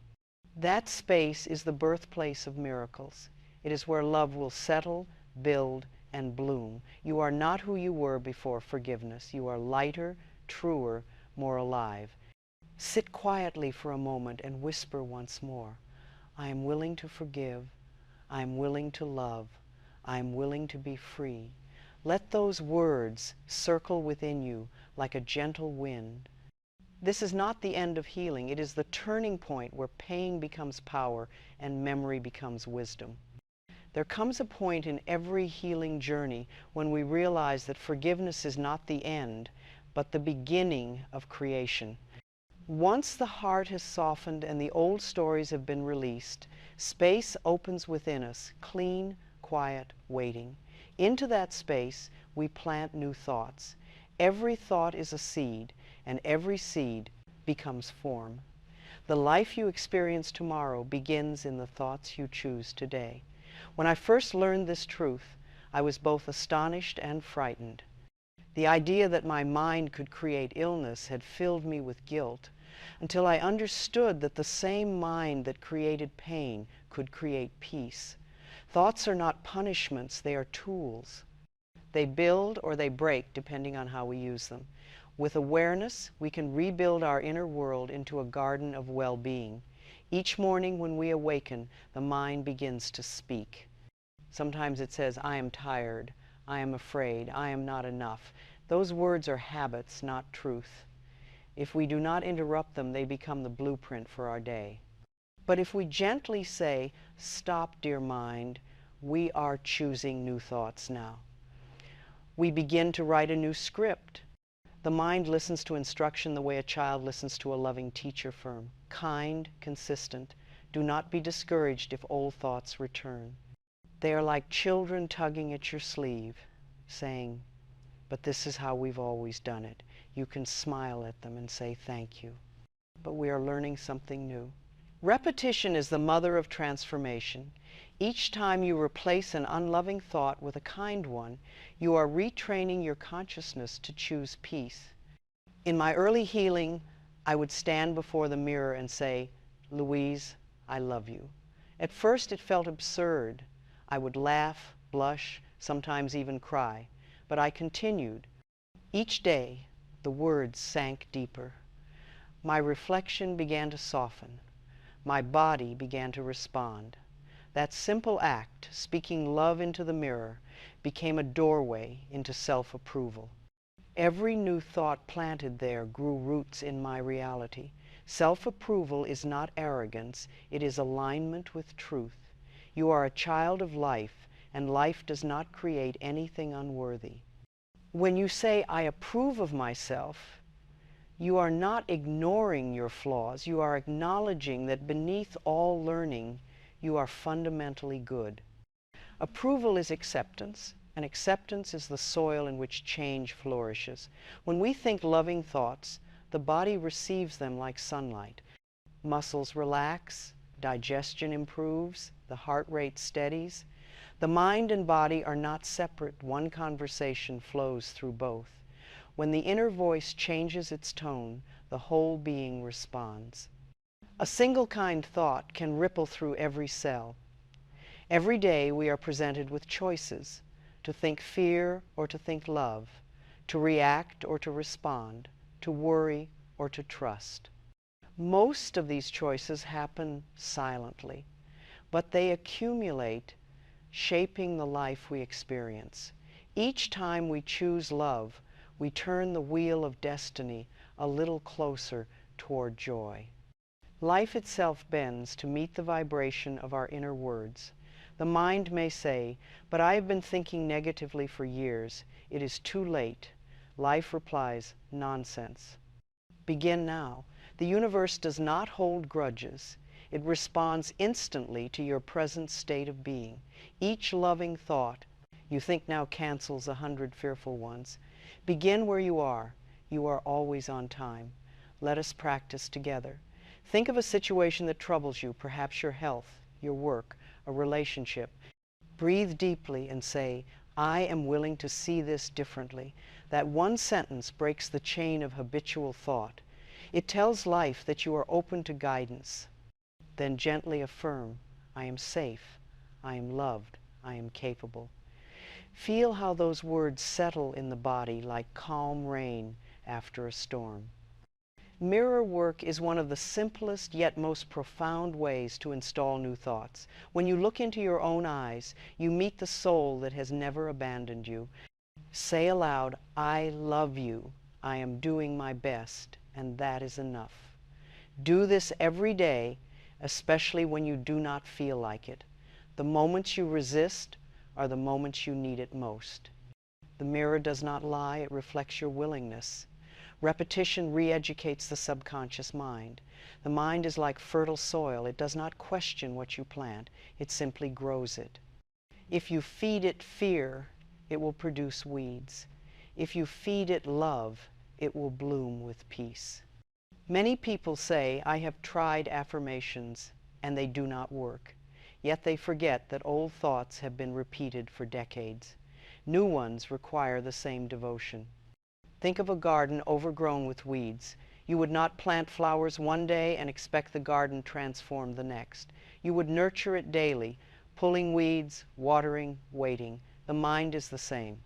That space is the birthplace of miracles. It is where love will settle, build, and bloom. You are not who you were before forgiveness. You are lighter, truer, more alive. Sit quietly for a moment and whisper once more, I am willing to forgive. I am willing to love. I am willing to be free. Let those words circle within you like a gentle wind. This is not the end of healing. It is the turning point where pain becomes power and memory becomes wisdom. There comes a point in every healing journey when we realize that forgiveness is not the end, but the beginning of creation. Once the heart has softened and the old stories have been released, space opens within us, clean, quiet, waiting. Into that space, we plant new thoughts. Every thought is a seed, and every seed becomes form. The life you experience tomorrow begins in the thoughts you choose today. When I first learned this truth, I was both astonished and frightened. The idea that my mind could create illness had filled me with guilt, until I understood that the same mind that created pain could create peace. Thoughts are not punishments, they are tools. They build or they break depending on how we use them. With awareness, we can rebuild our inner world into a garden of well-being. Each morning when we awaken, the mind begins to speak. Sometimes it says, I am tired, I am afraid, I am not enough. Those words are habits, not truth. If we do not interrupt them, they become the blueprint for our day. But if we gently say, stop, dear mind, we are choosing new thoughts now. We begin to write a new script. The mind listens to instruction the way a child listens to a loving teacher firm. Kind, consistent. Do not be discouraged if old thoughts return. They are like children tugging at your sleeve, saying, but this is how we've always done it. You can smile at them and say thank you. But we are learning something new. Repetition is the mother of transformation. Each time you replace an unloving thought with a kind one, you are retraining your consciousness to choose peace. In my early healing, I would stand before the mirror and say, Louise, I love you. At first it felt absurd. I would laugh, blush, sometimes even cry. But I continued. Each day, the words sank deeper. My reflection began to soften. My body began to respond. That simple act, speaking love into the mirror, became a doorway into self-approval. Every new thought planted there grew roots in my reality. Self-approval is not arrogance, it is alignment with truth. You are a child of life, and life does not create anything unworthy. When you say, I approve of myself, you are not ignoring your flaws. You are acknowledging that beneath all learning, you are fundamentally good. Approval is acceptance, and acceptance is the soil in which change flourishes. When we think loving thoughts, the body receives them like sunlight. Muscles relax, digestion improves, the heart rate steadies. The mind and body are not separate. One conversation flows through both. When the inner voice changes its tone, the whole being responds. A single kind thought can ripple through every cell. Every day we are presented with choices, to think fear or to think love, to react or to respond, to worry or to trust. Most of these choices happen silently, but they accumulate, shaping the life we experience. Each time we choose love, we turn the wheel of destiny a little closer toward joy. Life itself bends to meet the vibration of our inner words. The mind may say, but I have been thinking negatively for years. It is too late. Life replies, nonsense. Begin now. The universe does not hold grudges. It responds instantly to your present state of being. Each loving thought you think now cancels 100 fearful ones. Begin where you are. You are always on time. Let us practice together. Think of a situation that troubles you, perhaps your health, your work, a relationship. Breathe deeply and say, I am willing to see this differently. That one sentence breaks the chain of habitual thought. It tells life that you are open to guidance. Then gently affirm, I am safe, I am loved, I am capable. Feel how those words settle in the body like calm rain after a storm. Mirror work is one of the simplest yet most profound ways to install new thoughts. When you look into your own eyes, you meet the soul that has never abandoned you. Say aloud, I love you, I am doing my best, and that is enough. Do this every day, especially when you do not feel like it. The moments you resist are the moments you need it most. The mirror does not lie, it reflects your willingness. Repetition re-educates the subconscious mind. The mind is like fertile soil. It does not question what you plant, it simply grows it. If you feed it fear, it will produce weeds. If you feed it love, it will bloom with peace. Many people say, I have tried affirmations and they do not work. Yet they forget that old thoughts have been repeated for decades. New ones require the same devotion. Think of a garden overgrown with weeds. You would not plant flowers one day and expect the garden transformed the next. You would nurture it daily, pulling weeds, watering, waiting. The mind is the same.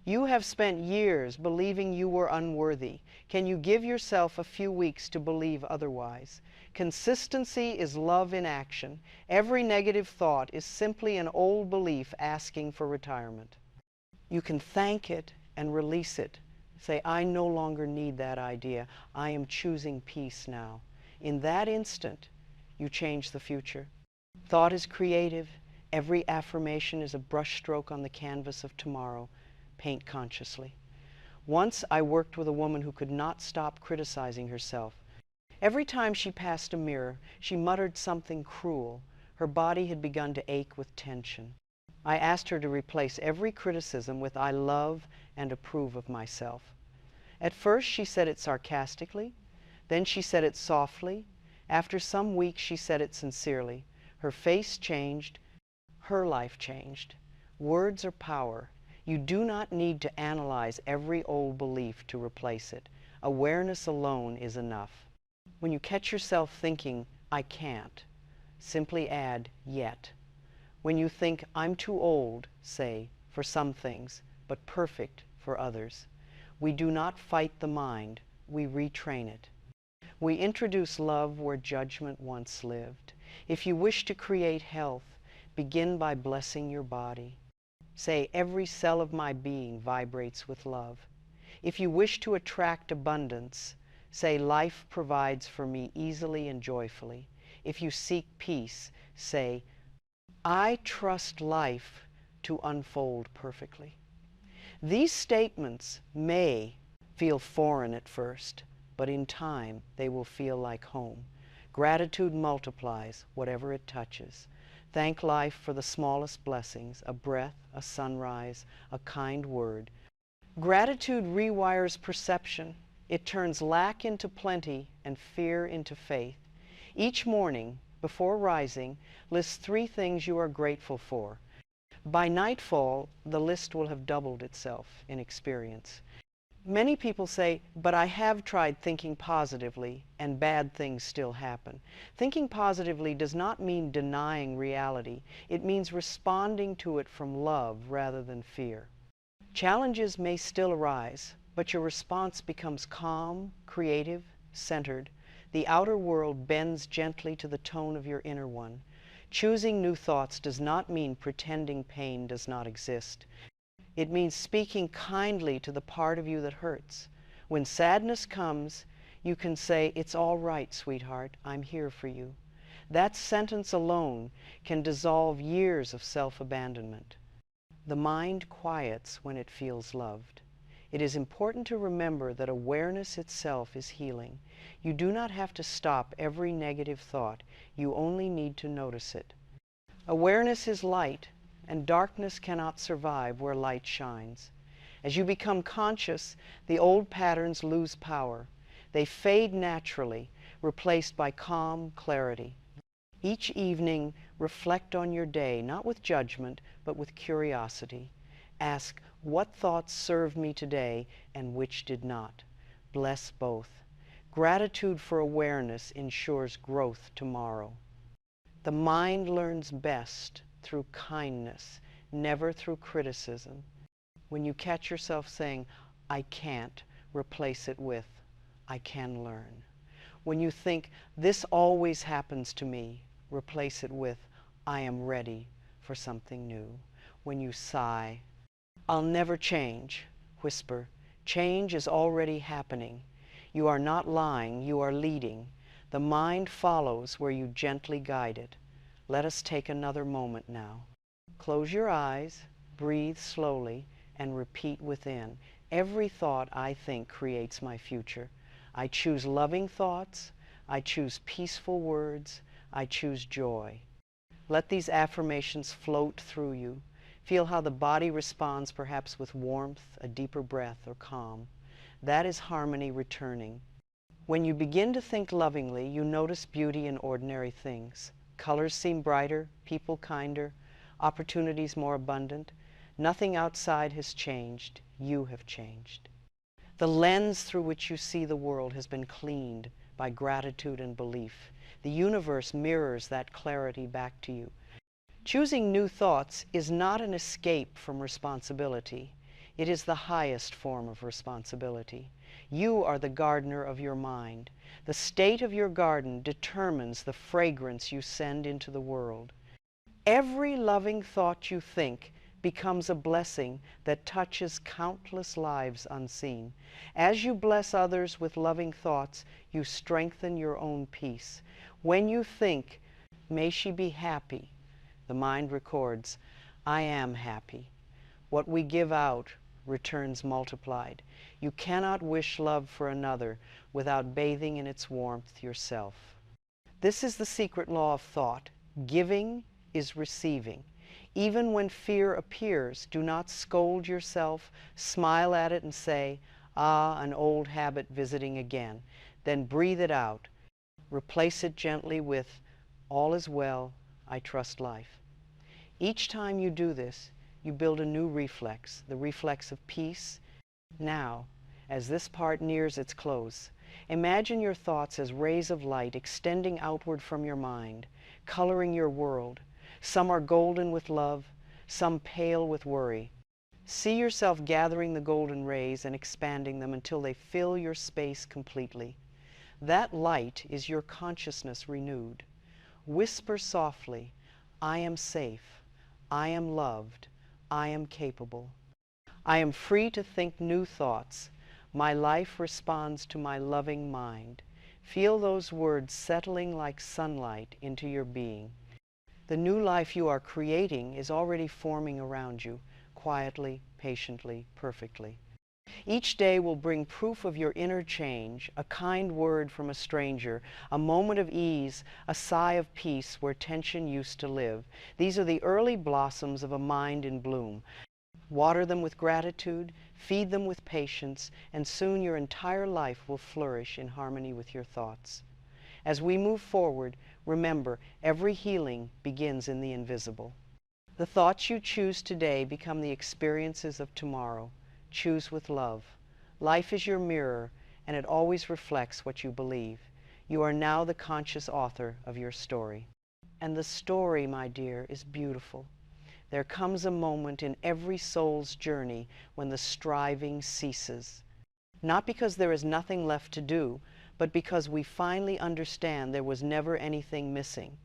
You have spent years believing you were unworthy. Can you give yourself a few weeks to believe otherwise? Consistency is love in action. Every negative thought is simply an old belief asking for retirement. You can thank it and release it. Say, I no longer need that idea. I am choosing peace now. In that instant, you change the future. Thought is creative. Every affirmation is a brushstroke on the canvas of tomorrow. Paint consciously. Once I worked with a woman who could not stop criticizing herself. Every time she passed a mirror, she muttered something cruel. Her body had begun to ache with tension. I asked her to replace every criticism with I love and approve of myself. At first she said it sarcastically, then she said it softly. After some weeks she said it sincerely. Her face changed, her life changed. Words are power. You do not need to analyze every old belief to replace it. Awareness alone is enough. When you catch yourself thinking, I can't, simply add, yet. When you think, I'm too old, say, for some things, but perfect for others. We do not fight the mind, we retrain it. We introduce love where judgment once lived. If you wish to create health, begin by blessing your body. Say, every cell of my being vibrates with love. If you wish to attract abundance, say, life provides for me easily and joyfully. If you seek peace, say, I trust life to unfold perfectly. These statements may feel foreign at first, but in time they will feel like home. Gratitude multiplies whatever it touches. Thank life for the smallest blessings, a breath, a sunrise, a kind word. Gratitude rewires perception. It turns lack into plenty and fear into faith. Each morning, before rising, list 3 things you are grateful for. By nightfall, the list will have doubled itself in experience. Many people say, but I have tried thinking positively and bad things still happen. Thinking positively does not mean denying reality. It means responding to it from love rather than fear. Challenges may still arise, but your response becomes calm, creative, centered. The outer world bends gently to the tone of your inner one. Choosing new thoughts does not mean pretending pain does not exist. It means speaking kindly to the part of you that hurts. When sadness comes, you can say, it's all right, sweetheart, I'm here for you. That sentence alone can dissolve years of self-abandonment. The mind quiets when it feels loved. It is important to remember that awareness itself is healing. You do not have to stop every negative thought. You only need to notice it. Awareness is light, and darkness cannot survive where light shines. As you become conscious, the old patterns lose power. They fade naturally, replaced by calm clarity. Each evening, reflect on your day, not with judgment, but with curiosity. Ask, what thoughts served me today and which did not? Bless both. Gratitude for awareness ensures growth tomorrow. The mind learns best through kindness, never through criticism. When you catch yourself saying, I can't, replace it with, I can learn. When you think, this always happens to me, replace it with, I am ready for something new. When you sigh, I'll never change, whisper, change is already happening. You are not lying, you are leading. The mind follows where you gently guide it. Let us take another moment now. Close your eyes, breathe slowly, and repeat within. Every thought I think creates my future. I choose loving thoughts. I choose peaceful words. I choose joy. Let these affirmations float through you. Feel how the body responds, perhaps with warmth, a deeper breath, or calm. That is harmony returning. When you begin to think lovingly, you notice beauty in ordinary things. Colors seem brighter, people kinder, opportunities more abundant. Nothing outside has changed. You have changed. The lens through which you see the world has been cleaned by gratitude and belief. The universe mirrors that clarity back to you. Choosing new thoughts is not an escape from responsibility. It is the highest form of responsibility. You are the gardener of your mind. The state of your garden determines the fragrance you send into the world. Every loving thought you think becomes a blessing that touches countless lives unseen. As you bless others with loving thoughts, you strengthen your own peace. When you think, "May she be happy," the mind records, "I am happy." What we give out returns multiplied. You cannot wish love for another without bathing in its warmth yourself. This is the secret law of thought. Giving is receiving. Even when fear appears, do not scold yourself, smile at it and say, "Ah, an old habit visiting again." Then breathe it out. Replace it gently with, "All is well, I trust life." Each time you do this, you build a new reflex, the reflex of peace. Now, as this part nears its close, imagine your thoughts as rays of light extending outward from your mind, coloring your world. Some are golden with love, some pale with worry. See yourself gathering the golden rays and expanding them until they fill your space completely. That light is your consciousness renewed. Whisper softly, "I am safe, I am loved, I am capable. I am free to think new thoughts. My life responds to my loving mind." Feel those words settling like sunlight into your being. The new life you are creating is already forming around you, quietly, patiently, perfectly. Each day will bring proof of your inner change, a kind word from a stranger, a moment of ease, a sigh of peace where tension used to live. These are the early blossoms of a mind in bloom. Water them with gratitude, feed them with patience, and soon your entire life will flourish in harmony with your thoughts. As we move forward, remember, every healing begins in the invisible. The thoughts you choose today become the experiences of tomorrow. Choose with love. Life is your mirror, and it always reflects what you believe. You are now the conscious author of your story. And the story, my dear, is beautiful. There comes a moment in every soul's journey when the striving ceases. Not because there is nothing left to do, but because we finally understand there was never anything missing.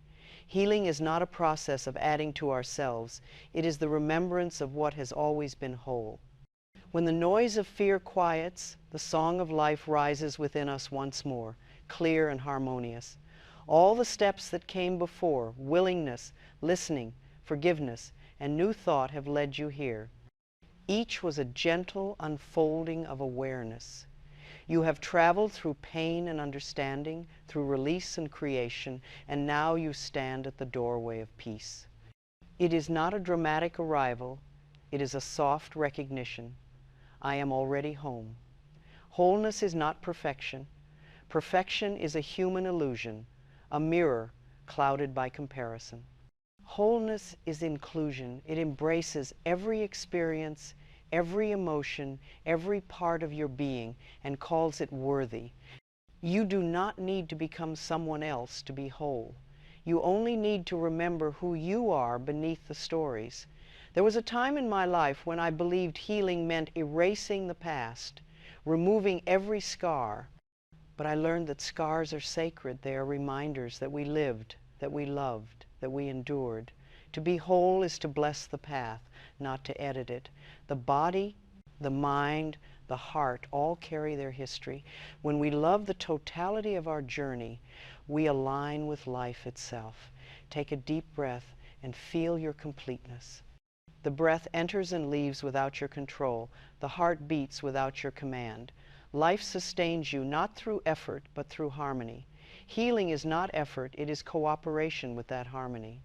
Healing is not a process of adding to ourselves. It is the remembrance of what has always been whole. When the noise of fear quiets, the song of life rises within us once more, clear and harmonious. All the steps that came before, willingness, listening, forgiveness, and new thought have led you here. Each was a gentle unfolding of awareness. You have traveled through pain and understanding, through release and creation, and now you stand at the doorway of peace. It is not a dramatic arrival, it is a soft recognition. I am already home. Wholeness is not perfection. Perfection is a human illusion, a mirror clouded by comparison. Wholeness is inclusion. It embraces every experience, every emotion, every part of your being, and calls it worthy. You do not need to become someone else to be whole. You only need to remember who you are beneath the stories. There was a time in my life when I believed healing meant erasing the past, removing every scar. But I learned that scars are sacred. They are reminders that we lived, that we loved, that we endured. To be whole is to bless the path, not to edit it. The body, the mind, the heart all carry their history. When we love the totality of our journey, we align with life itself. Take a deep breath and feel your completeness. The breath enters and leaves without your control. The heart beats without your command. Life sustains you not through effort, but through harmony. Healing is not effort, it is cooperation with that harmony.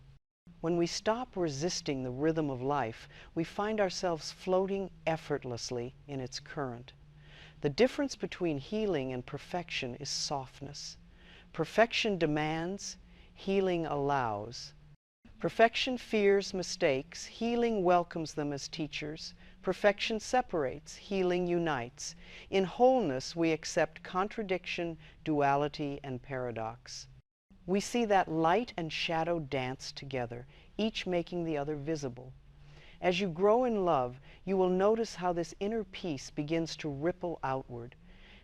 When we stop resisting the rhythm of life, we find ourselves floating effortlessly in its current. The difference between healing and perfection is softness. Perfection demands, healing allows. Perfection fears mistakes, healing welcomes them as teachers. Perfection separates, healing unites. In wholeness, we accept contradiction, duality, and paradox. We see that light and shadow dance together, each making the other visible. As you grow in love, you will notice how this inner peace begins to ripple outward.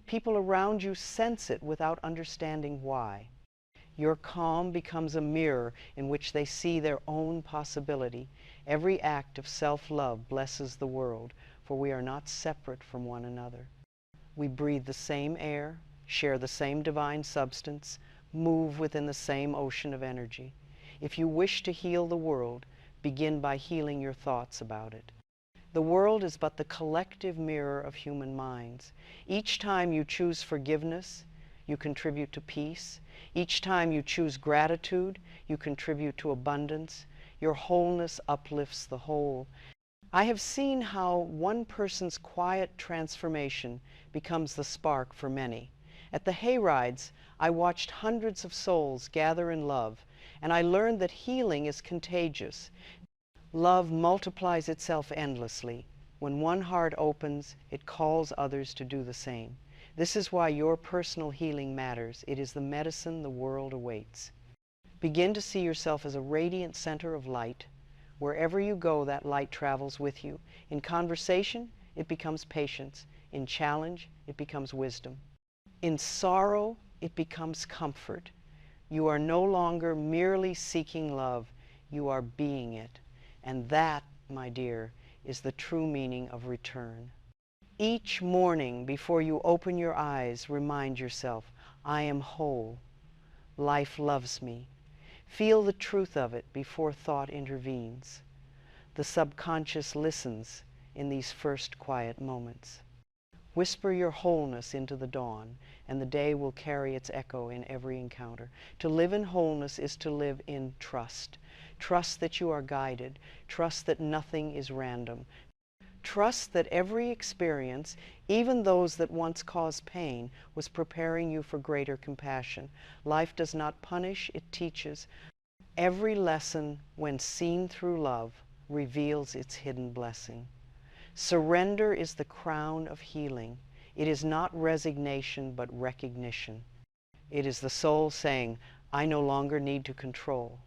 People around you sense it without understanding why. Your calm becomes a mirror in which they see their own possibility. Every act of self-love blesses the world, for we are not separate from one another. We breathe the same air, share the same divine substance, move within the same ocean of energy. If you wish to heal the world, begin by healing your thoughts about it. The world is but the collective mirror of human minds. Each time you choose forgiveness, you contribute to peace. Each time you choose gratitude, you contribute to abundance. Your wholeness uplifts the whole. I have seen how one person's quiet transformation becomes the spark for many. At the hayrides, I watched hundreds of souls gather in love, and I learned that healing is contagious. Love multiplies itself endlessly. When one heart opens, it calls others to do the same. This is why your personal healing matters. It is the medicine the world awaits. Begin to see yourself as a radiant center of light. Wherever you go, that light travels with you. In conversation, it becomes patience. In challenge, it becomes wisdom. In sorrow, it becomes comfort. You are no longer merely seeking love. You are being it. And that, my dear, is the true meaning of return. Each morning, before you open your eyes, remind yourself, I am whole. Life loves me. Feel the truth of it before thought intervenes. The subconscious listens in these first quiet moments. Whisper your wholeness into the dawn, and the day will carry its echo in every encounter. To live in wholeness is to live in trust. Trust that you are guided. Trust that nothing is random. Trust that every experience, even those that once caused pain, was preparing you for greater compassion. Life does not punish, it teaches. Every lesson, when seen through love, reveals its hidden blessing. Surrender is the crown of healing. It is not resignation, but recognition. It is the soul saying, I no longer need to control.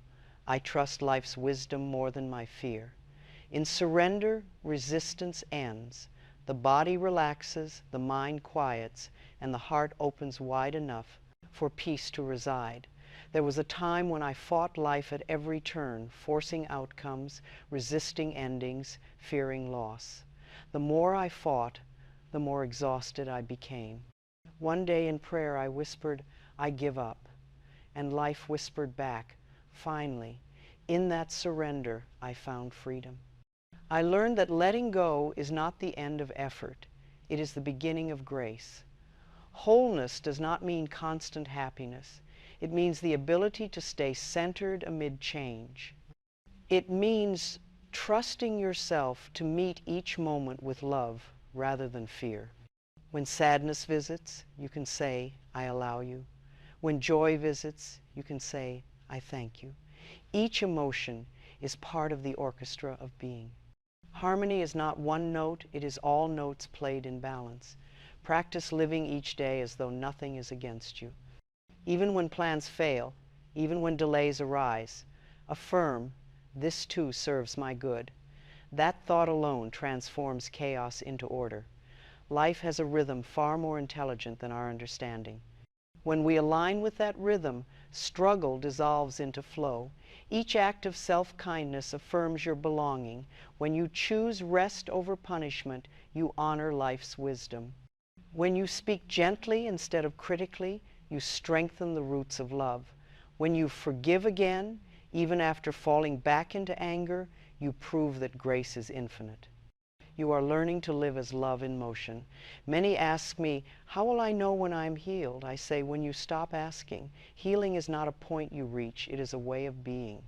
I trust life's wisdom more than my fear. In surrender, resistance ends. The body relaxes, the mind quiets, and the heart opens wide enough for peace to reside. There was a time when I fought life at every turn, forcing outcomes, resisting endings, fearing loss. The more I fought, the more exhausted I became. One day in prayer I whispered, I give up. And life whispered back, finally, in that surrender I found freedom. I learned that letting go is not the end of effort. It is the beginning of grace. Wholeness does not mean constant happiness. It means the ability to stay centered amid change. It means trusting yourself to meet each moment with love rather than fear. When sadness visits, you can say, I allow you. When joy visits, you can say, I thank you. Each emotion is part of the orchestra of being. Harmony is not one note, it is all notes played in balance. Practice living each day as though nothing is against you. Even when plans fail, even when delays arise, affirm, this too serves my good. That thought alone transforms chaos into order. Life has a rhythm far more intelligent than our understanding. When we align with that rhythm, struggle dissolves into flow. Each act of self-kindness affirms your belonging. When you choose rest over punishment, you honor life's wisdom. When you speak gently instead of critically, you strengthen the roots of love. When you forgive again, even after falling back into anger, you prove that grace is infinite. You are learning to live as love in motion. Many ask me, how will I know when I'm healed? I say, when you stop asking. Healing is not a point you reach, it is a way of being.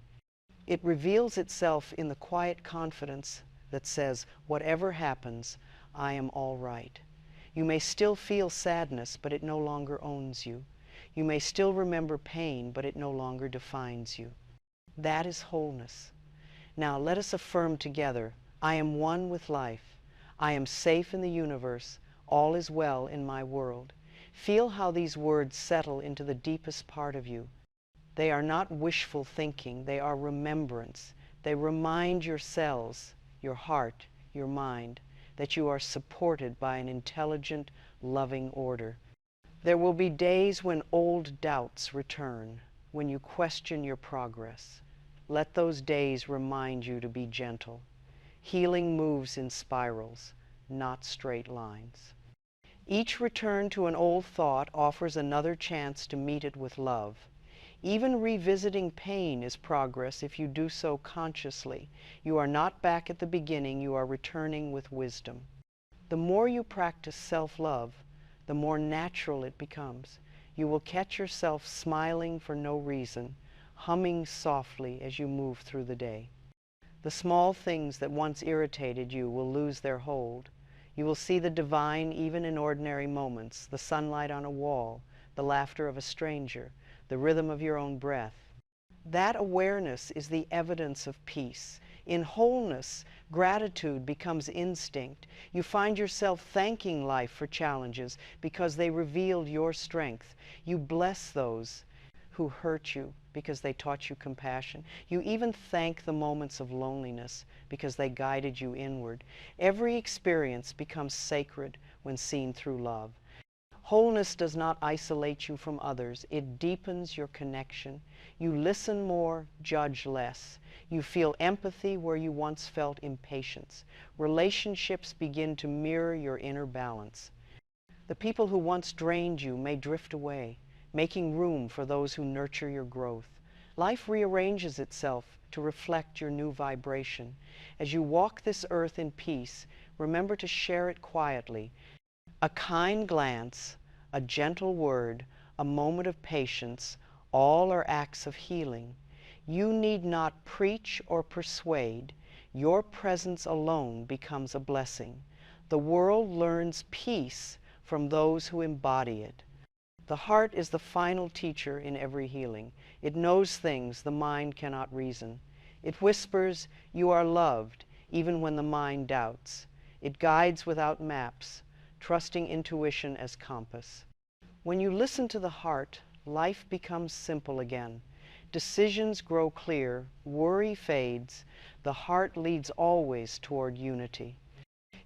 It reveals itself in the quiet confidence that says, whatever happens, I am all right. You may still feel sadness, but it no longer owns you. You may still remember pain, but it no longer defines you. That is wholeness. Now let us affirm together, I am one with life. I am safe in the universe. All is well in my world. Feel how these words settle into the deepest part of you. They are not wishful thinking, they are remembrance. They remind your cells, your heart, your mind, that you are supported by an intelligent, loving order. There will be days when old doubts return, when you question your progress. Let those days remind you to be gentle. Healing moves in spirals, not straight lines. Each return to an old thought offers another chance to meet it with love. Even revisiting pain is progress if you do so consciously. You are not back at the beginning, you are returning with wisdom. The more you practice self-love, the more natural it becomes. You will catch yourself smiling for no reason, humming softly as you move through the day. The small things that once irritated you will lose their hold. You will see the divine even in ordinary moments, the sunlight on a wall, the laughter of a stranger, the rhythm of your own breath. That awareness is the evidence of peace. In wholeness, gratitude becomes instinct. You find yourself thanking life for challenges because they revealed your strength. You bless those who hurt you because they taught you compassion. You even thank the moments of loneliness because they guided you inward. Every experience becomes sacred when seen through love. Wholeness does not isolate you from others. It deepens your connection. You listen more, judge less. You feel empathy where you once felt impatience. Relationships begin to mirror your inner balance. The people who once drained you may drift away, making room for those who nurture your growth. Life rearranges itself to reflect your new vibration. As you walk this earth in peace, remember to share it quietly. A kind glance, a gentle word, a moment of patience, all are acts of healing. You need not preach or persuade. Your presence alone becomes a blessing. The world learns peace from those who embody it. The heart is the final teacher in every healing. It knows things the mind cannot reason. It whispers, "You are loved," even when the mind doubts. It guides without maps, trusting intuition as compass. When you listen to the heart, life becomes simple again. Decisions grow clear, worry fades, the heart leads always toward unity.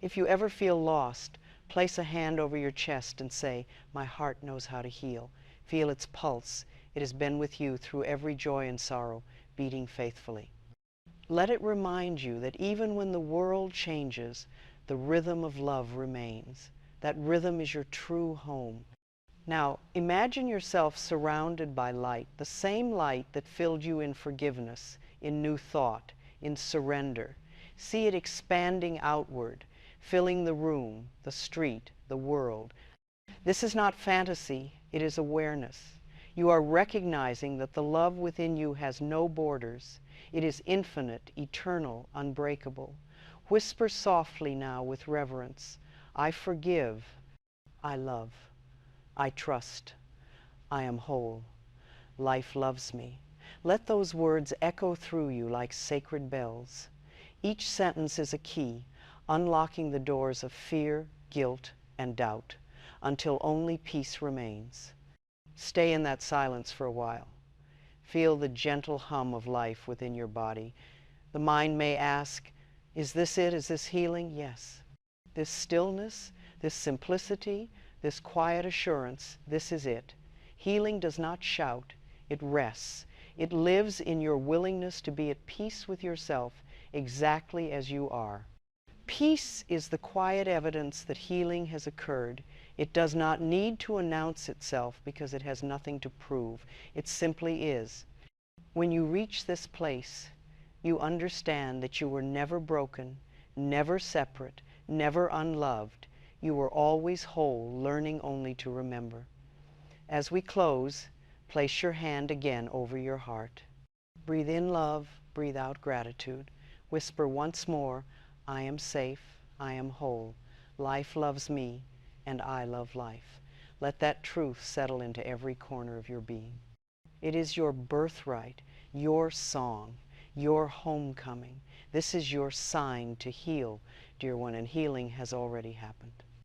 If you ever feel lost, place a hand over your chest and say, "My heart knows how to heal." Feel its pulse. It has been with you through every joy and sorrow, beating faithfully. Let it remind you that even when the world changes, the rhythm of love remains. That rhythm is your true home. Now, imagine yourself surrounded by light, the same light that filled you in forgiveness, in new thought, in surrender. See it expanding outward, filling the room, the street, the world. This is not fantasy, it is awareness. You are recognizing that the love within you has no borders. It is infinite, eternal, unbreakable. Whisper softly now with reverence, "I forgive, I love, I trust, I am whole, life loves me." Let those words echo through you like sacred bells. Each sentence is a key, unlocking the doors of fear, guilt, and doubt, until only peace remains. Stay in that silence for a while. Feel the gentle hum of life within your body. The mind may ask, "Is this it? Is this healing?" Yes. This stillness, this simplicity, this quiet assurance, this is it. Healing does not shout, it rests. It lives in your willingness to be at peace with yourself exactly as you are. Peace is the quiet evidence that healing has occurred. It does not need to announce itself because it has nothing to prove. It simply is. When you reach this place, you understand that you were never broken, never separate, never unloved. You were always whole, learning only to remember. As we close, place your hand again over your heart. Breathe in love, breathe out gratitude. Whisper once more, "I am safe, I am whole. Life loves me, and I love life. Let that truth settle into every corner of your being. It is your birthright, your song, your homecoming. This is your sign to heal, dear one, and healing has already happened.